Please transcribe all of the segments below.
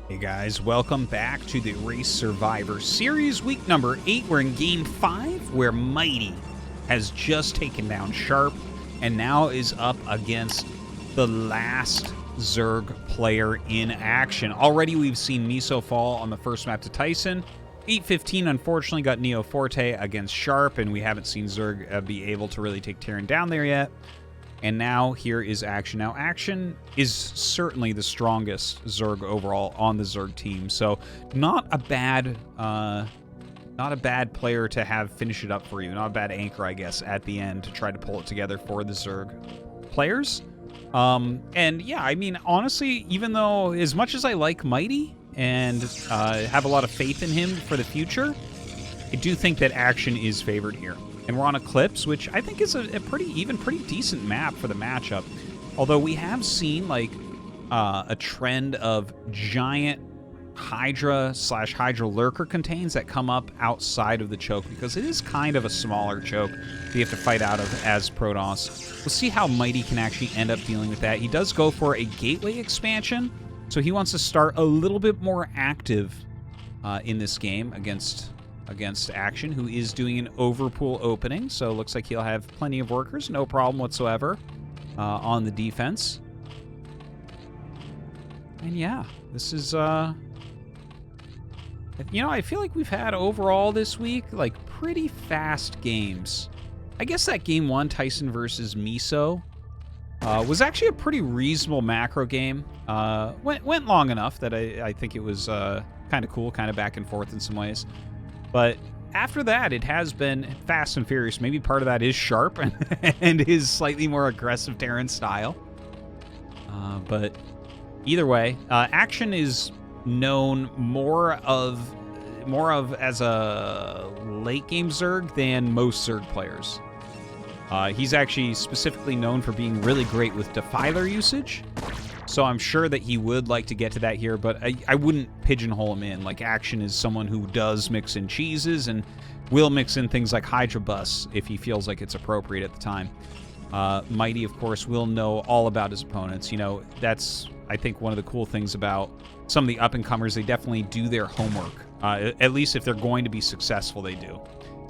Hey guys, welcome back to the Race Survivor Series, week number 8. We're in Game 5, where Mighty has just taken down Sharp, and now is up against the last Zerg player in action. Already we've seen Miso fall on the first map to Tyson. 8-15 unfortunately got Neo Forte against Sharp, and we haven't seen Zerg be able to really take Terran down there yet. And now here is Action. Now Action is certainly the strongest Zerg overall on the Zerg team, so not a bad player to have finish it up for you. Not a bad anchor, I guess, at the end to try to pull it together for the Zerg players. And yeah, I mean, honestly, even though as much as I like Mighty and have a lot of faith in him for the future, I do think that Action is favored here. And we're on Eclipse, which I think is a pretty decent map for the matchup. Although we have seen like a trend of giant Hydra/Hydra lurker contains that come up outside of the choke, because it is kind of a smaller choke that you have to fight out of as Protoss. We'll see how Mighty can actually end up dealing with that. He does go for a gateway expansion, so he wants to start a little bit more active in this game against Action, who is doing an overpool opening, so it looks like he'll have plenty of workers, no problem whatsoever on the defense. And yeah, this is, you know, I feel like we've had overall this week, like, pretty fast games. I guess that game 1, Tyson versus Miso, was actually a pretty reasonable macro game. Went long enough that I think it was kind of cool, kind of back and forth in some ways. But after that, it has been fast and furious. Maybe part of that is Sharp and his slightly more aggressive Terran style. But either way, Action is known more of as a late game Zerg than most Zerg players. He's actually specifically known for being really great with Defiler usage. So I'm sure that he would like to get to that here, but I wouldn't pigeonhole him in. Like, Action is someone who does mix in cheeses and will mix in things like Hydra Bus if he feels like it's appropriate at the time. Mighty, of course, will know all about his opponents. You know, that's, I think, one of the cool things about some of the up-and-comers. They definitely do their homework. At least if they're going to be successful, they do.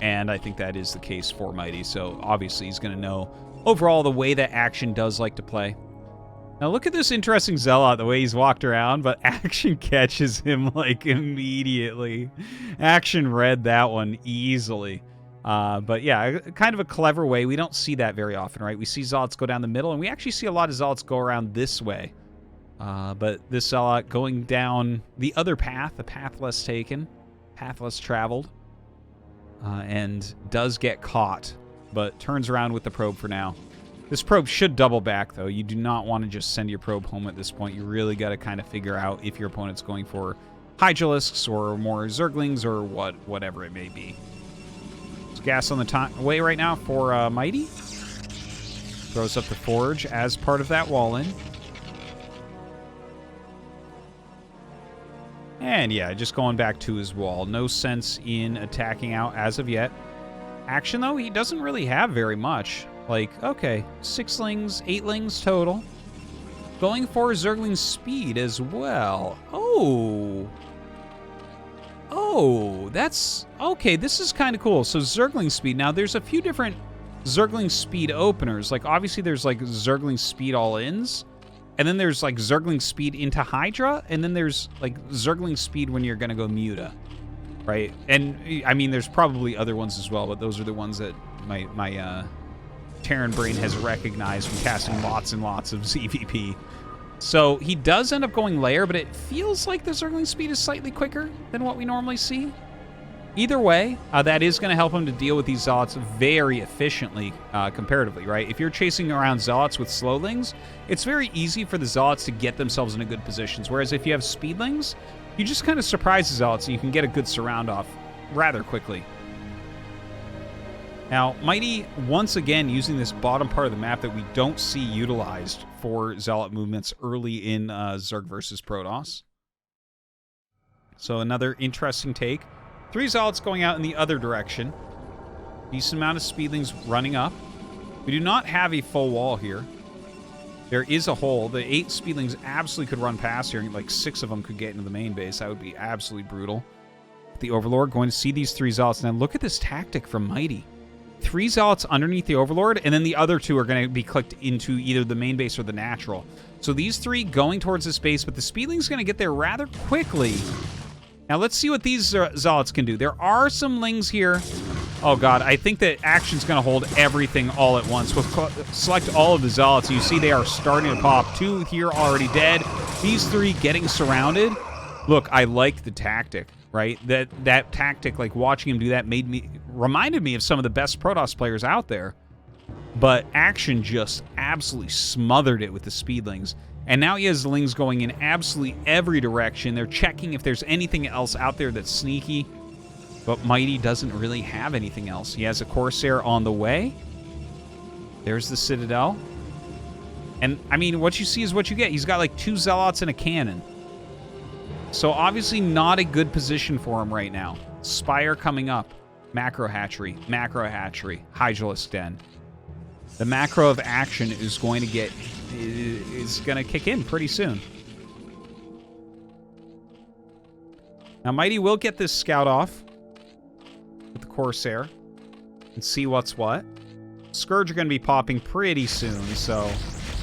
And I think that is the case for Mighty. So obviously he's going to know overall the way that Action does like to play. Now look at this interesting Zealot, the way he's walked around, but Action catches him, like, immediately. Action read that one easily. But yeah, kind of a clever way. We don't see that very often, right? We see Zealots go down the middle, and we actually see a lot of Zealots go around this way. But this Zealot going down the other path, the path less taken, path less traveled, and does get caught, but turns around with the probe for now. This probe should double back, though. You do not want to just send your probe home at this point. You really got to kind of figure out if your opponent's going for Hydralisks or more Zerglings or whatever it may be. There's gas on the way right now for Mighty. Throws up the Forge as part of that wall-in. And yeah, just going back to his wall. No sense in attacking out as of yet. Action, though, he doesn't really have very much. Like, okay, 6-lings, 8-lings total. Going for Zergling speed as well. Oh, that's... Okay, this is kind of cool. So Zergling speed. Now, there's a few different Zergling speed openers. Like, obviously, there's, like, Zergling speed all-ins. And then there's, like, Zergling speed into Hydra. And then there's, like, Zergling speed when you're going to go Muta. Right? And, I mean, there's probably other ones as well, but those are the ones that my Terran brain has recognized from casting lots and lots of ZVP. So he does end up going layer, but it feels like the Zergling speed is slightly quicker than what we normally see. Either way, that is going to help him to deal with these Zealots very efficiently, comparatively, right? If you're chasing around Zealots with Slowlings, it's very easy for the Zealots to get themselves into good positions, whereas if you have Speedlings, you just kind of surprise the Zealots and you can get a good surround off rather quickly. Now, Mighty, once again, using this bottom part of the map that we don't see utilized for Zealot movements early in Zerg versus Protoss. So another interesting take. 3 Zealots going out in the other direction. Decent amount of Speedlings running up. We do not have a full wall here. There is a hole. The 8 speedlings absolutely could run past here, and like 6 of them could get into the main base. That would be absolutely brutal. The Overlord going to see these 3 Zealots. Now look at this tactic from Mighty. 3 Zealots underneath the Overlord, and then the other 2 are going to be clicked into either the main base or the natural. So these 3 going towards this base, but the speedling's going to get there rather quickly. Now let's see what these Zealots can do. There are some lings here. Oh god, I think that Action's going to hold everything all at once. We'll select all of the Zealots. You see they are starting to pop. 2 here already dead. These 3 getting surrounded. Look, I like the tactic, right? That tactic, like watching him do that, reminded me of some of the best Protoss players out there. But Action just absolutely smothered it with the speedlings. And now he has the lings going in absolutely every direction. They're checking if there's anything else out there that's sneaky. But Mighty doesn't really have anything else. He has a Corsair on the way. There's the Citadel. And, I mean, what you see is what you get. He's got like 2 Zealots and a cannon. So, obviously not a good position for him right now. Spire coming up. Macro Hatchery. Hydralisk Den. The macro of Action is going to get... is going to kick in pretty soon. Now, Mighty will get this scout off with the Corsair and see what's what. Scourge are going to be popping pretty soon, so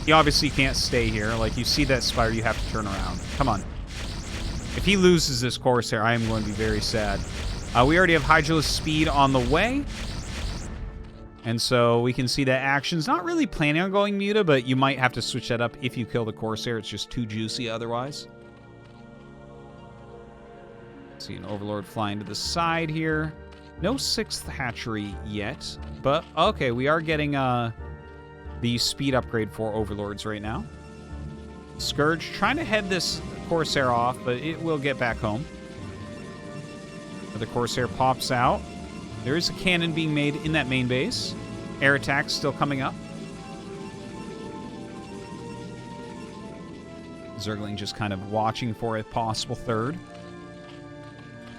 he obviously can't stay here. Like, you see that Spire, you have to turn around. Come on. If he loses this Corsair, I am going to be very sad. We already have Hydralisk speed on the way. And so we can see that Action's not really planning on going Muta, but you might have to switch that up if you kill the Corsair. It's just too juicy otherwise. See an Overlord flying to the side here. No 6th hatchery yet, but okay, we are getting the speed upgrade for Overlords right now. Scourge trying to head this Corsair off, but it will get back home. The Corsair pops out. There is a cannon being made in that main base. Air attack still coming up. Zergling just kind of watching for a possible 3rd.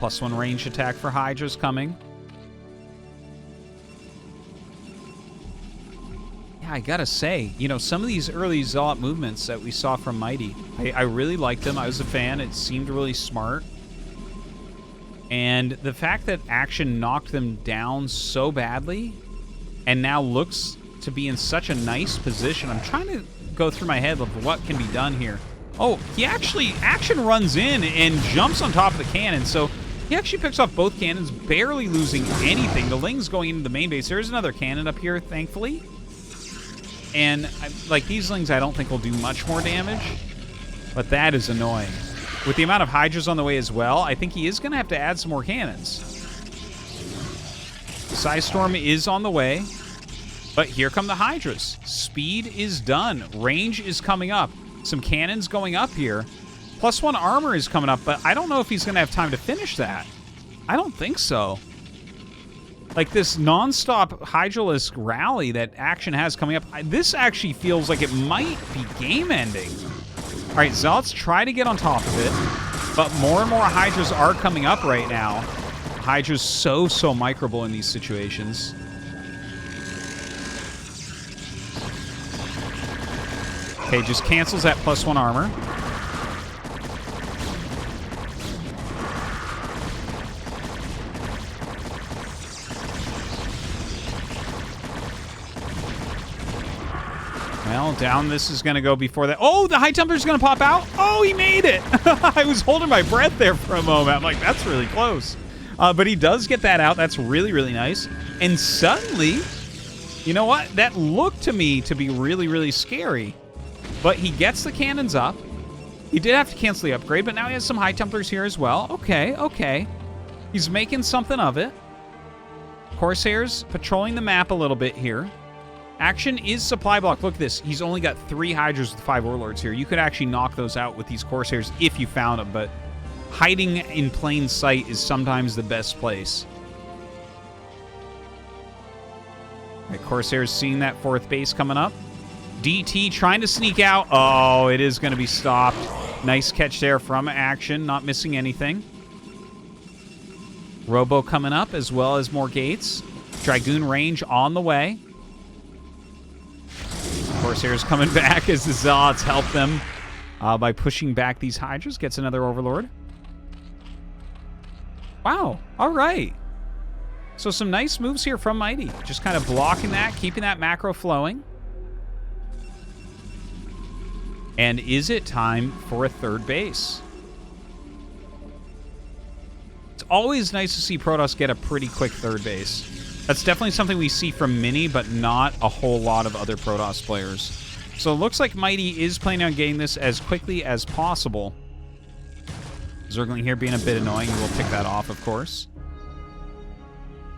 +1 range attack for Hydra's coming. Yeah, I gotta say, you know, some of these early Zealot movements that we saw from Mighty, I really liked them. I was a fan. It seemed really smart. And the fact that Action knocked them down so badly and now looks to be in such a nice position. I'm trying to go through my head of what can be done here. Oh, Action runs in and jumps on top of the cannon. So he actually picks off both cannons, barely losing anything. The Ling's going into the main base. There's another cannon up here, thankfully. And like these Lings, I don't think will do much more damage. But that is annoying. With the amount of Hydras on the way as well, I think he is going to have to add some more cannons. Psystorm is on the way, but here come the Hydras. Speed is done. Range is coming up. Some cannons going up here. +1 armor is coming up, but I don't know if he's going to have time to finish that. I don't think so. Like this non-stop Hydralisk rally that Action has coming up, this actually feels like it might be game-ending. All right, Zealots try to get on top of it, but more and more Hydras are coming up right now. Hydra's so microable in these situations. Okay, just cancels that +1 armor. Well, down this is going to go before that. Oh, the High Templar's going to pop out. Oh, he made it. I was holding my breath there for a moment. I'm like, that's really close. But he does get that out. That's really, really nice. And suddenly, you know what? That looked to me to be really, really scary. But he gets the cannons up. He did have to cancel the upgrade, but now he has some High Templars here as well. Okay, okay. He's making something of it. Corsairs patrolling the map a little bit here. Action is supply block. Look at this. He's only got 3 Hydras with 5 Warlords here. You could actually knock those out with these Corsairs if you found them, but hiding in plain sight is sometimes the best place. All right, Corsairs seeing that 4th base coming up. DT trying to sneak out. Oh, it is going to be stopped. Nice catch there from Action, not missing anything. Robo coming up as well as more gates. Dragoon range on the way. Corsairs coming back as the Zealots help them by pushing back these Hydras. Gets another Overlord. Wow. All right. So some nice moves here from Mighty. Just kind of blocking that, keeping that macro flowing. And is it time for a third base? It's always nice to see Protoss get a pretty quick third base. That's definitely something we see from Mini, but not a whole lot of other Protoss players. So it looks like Mighty is planning on getting this as quickly as possible. Zergling here being a bit annoying. We'll pick that off, of course.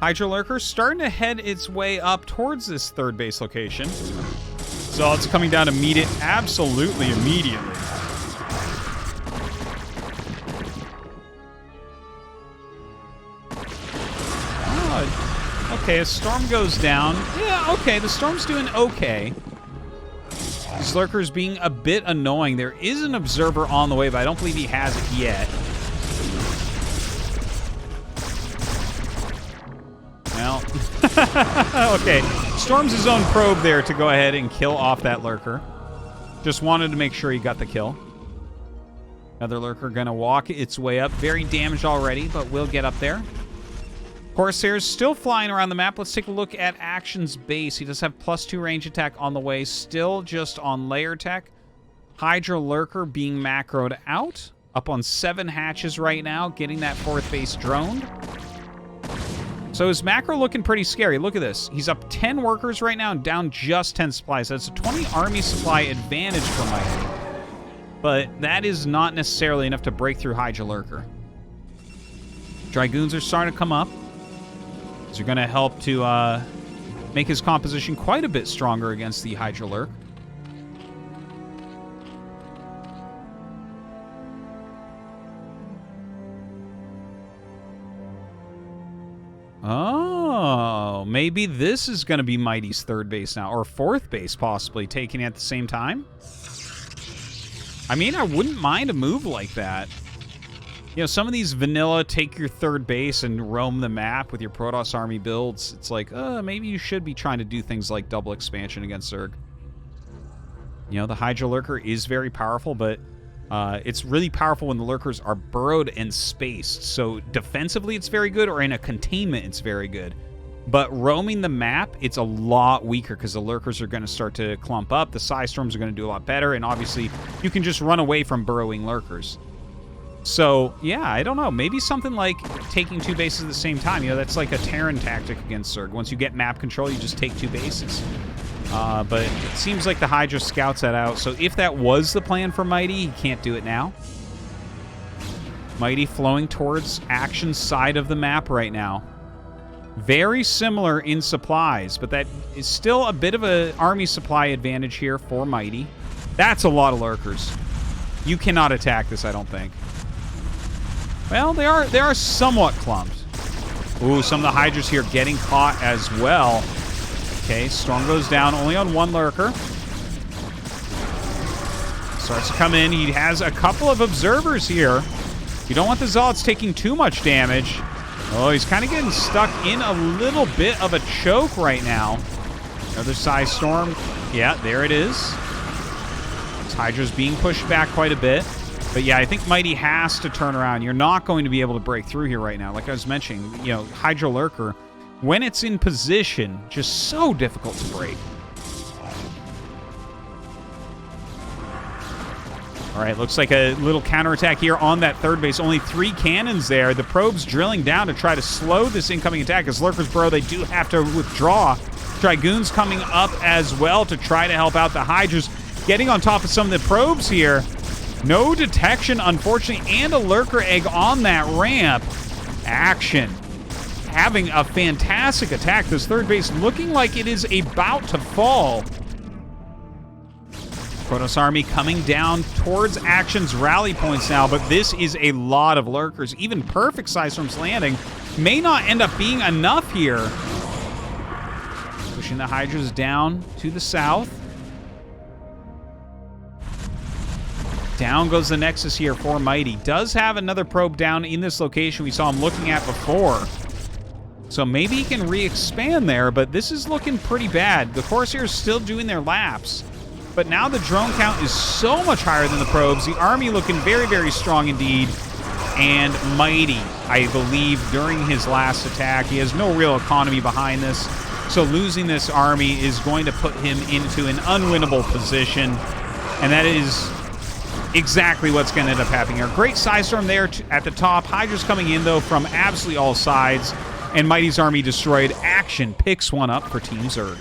Hydra Lurker starting to head its way up towards this third base location. So it's coming down to meet it absolutely immediately. Oh, okay, a storm goes down. Yeah, okay, the storm's doing okay. These Lurkers being a bit annoying. There is an observer on the way, but I don't believe he has it yet. Well, okay. Storms his own probe there to go ahead and kill off that Lurker. Just wanted to make sure he got the kill. Another Lurker gonna walk its way up. Very damaged already, but will get up there. Corsairs still flying around the map. Let's take a look at Action's base. He does have +2 range attack on the way. Still just on layer tech. Hydra Lurker being macroed out. Up on 7 hatches right now. Getting that 4th base droned. So his macro looking pretty scary. Look at this. He's up 10 workers right now and down just 10 supplies. That's a 20 army supply advantage for Mighty. But that is not necessarily enough to break through Hydra Lurker. Dragoons are starting to come up. These are going to help to make his composition quite a bit stronger against the Hydra Lurk. Oh, maybe this is going to be Mighty's third base now, or 4th base possibly, taking it at the same time. I mean, I wouldn't mind a move like that. You know, some of these vanilla take your third base and roam the map with your Protoss army builds. It's like, maybe you should be trying to do things like double expansion against Zerg. You know, the Hydra Lurker is very powerful, but it's really powerful when the Lurkers are burrowed and spaced. So defensively, it's very good, or in a containment, it's very good. But roaming the map, it's a lot weaker because the Lurkers are going to start to clump up. The Psy Storms are going to do a lot better, and obviously, you can just run away from burrowing Lurkers. So, yeah, I don't know. Maybe something like taking 2 bases at the same time. You know, that's like a Terran tactic against Zerg. Once you get map control, you just take 2 bases. But it seems like the Hydra scouts that out. So if that was the plan for Mighty, he can't do it now. Mighty flowing towards Action's side of the map right now. Very similar in supplies, but that is still a bit of an army supply advantage here for Mighty. That's a lot of Lurkers. You cannot attack this, I don't think. Well, they are somewhat clumped. Ooh, some of the Hydras here getting caught as well. Okay, Storm goes down only on 1 Lurker. Starts to come in. He has a couple of observers here. You don't want the Zealots taking too much damage. Oh, he's kind of getting stuck in a little bit of a choke right now. Another Psy Storm. Yeah, there it is. This Hydra's being pushed back quite a bit. But yeah, I think Mighty has to turn around. You're not going to be able to break through here right now. Like I was mentioning, you know, Hydra Lurker, when it's in position, just so difficult to break. All right, looks like a little counterattack here on that third base. Only 3 cannons there. The probe's drilling down to try to slow this incoming attack. As Lurkers burrow, they do have to withdraw. Dragoons coming up as well to try to help out the Hydras. Getting on top of some of the probes here. No detection, unfortunately, and a Lurker egg on that ramp. Action. Having a fantastic attack. This third base looking like it is about to fall. Protoss Army coming down towards Action's rally points now, but this is a lot of Lurkers. Even perfect Psy Storms landing may not end up being enough here. Pushing the Hydras down to the south. Down goes the Nexus here for Mighty. Does have another probe down in this location we saw him looking at before. So maybe he can re-expand there, but this is looking pretty bad. The Corsairs still doing their laps. but now the drone count is so much higher than the probes. The army looking very, very strong indeed. And Mighty, I believe, during his last attack, he has no real economy behind this. So losing this army is going to put him into an unwinnable position. And that is exactly what's going to end up happening here. Great Psystorm there at the top. Hydra's coming in, though, from absolutely all sides. And Mighty's army destroyed. Action picks one up for Team Zerg.